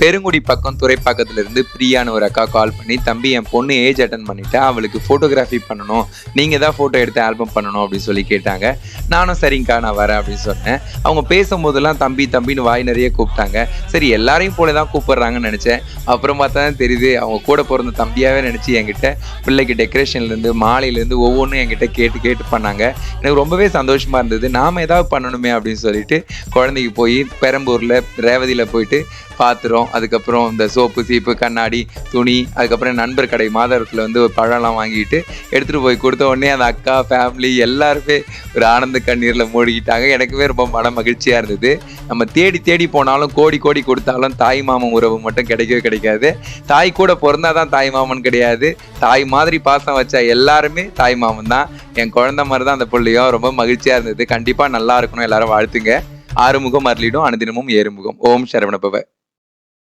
பெருங்குடி பக்கம் துறைப்பாக்கத்துல இருந்து பிரியான்னு ஒரு அக்கா கால் பண்ணி, தம்பி என் பொண்ணு ஏஜ் அட்டன் பண்ணிட்டா, அவளுக்கு ஃபோட்டோகிராஃபி பண்ணணும், நீங்க தான் ஃபோட்டோ எடுத்து ஆல்பம் பண்ணணும் அப்படின்னு சொல்லி கேட்டாங்க. நானும் சரிங்கக்கா நான் வரேன் அப்படின்னு சொன்னேன். அவங்க பேசும்போதெல்லாம் தம்பி தம்பின்னு வாய் நிறைய கூப்பிட்டாங்க. சரி எல்லாரையும் போல தான் கூப்பிடுறாங்கன்னு நினைச்சேன். அப்புறம் பார்த்தா தான் தெரியுது அவங்க கூட பிறந்த தம்பியாவே நினைச்சு என்கிட்ட பிள்ளைக்கு டெக்கரேஷன்லேருந்து மாலையிலேருந்து ஒவ்வொன்றும் என்கிட்ட கேட்டு கேட்டு பண்ணாங்க. எனக்கு ரொம்பவே சந்தோஷமா இருந்தது. நாம ஏதாவது பண்ணணுமே அப்படின்னு சொல்லிட்டு குழந்தைக்கு போய் பெரம்பூர்ல ரேவதியில் போயிட்டு பாத்திரம், அதுக்கப்புறம் இந்த சோப்பு சீப்பு கண்ணாடி துணி, அதுக்கப்புறம் நண்பர் கடை மாதவரத்தில் வந்து ஒரு பழம்லாம் வாங்கிட்டு எடுத்துகிட்டு போய் கொடுத்த உடனே அந்த அக்கா ஃபேமிலி எல்லாருமே ஒரு ஆனந்த கண்ணீரில் மூழ்கிட்டாங்க. எனக்குமே ரொம்ப மன மகிழ்ச்சியாக இருந்தது. நம்ம தேடி தேடி போனாலும் கோடி கோடி கொடுத்தாலும் தாய் மாமன் உறவு மட்டும் கிடைக்கவே கிடைக்காது. தாய் கூட பிறந்தாதான் தாய் மாமன் கிடையாது. தாய் மாதிரி பாசம் வச்சா எல்லாருமே தாய் மாமன் தான். என் குழந்தை மாதிரி தான் அந்த பிள்ளையும். ரொம்ப மகிழ்ச்சியாக இருந்தது. கண்டிப்பாக நல்லா இருக்கணும், எல்லாரும் வாழ்த்துங்க. ஆறுமுகம் அருளிடும் அனுதினமும் ஏறுமுகம். ஓம் சரவண பவ.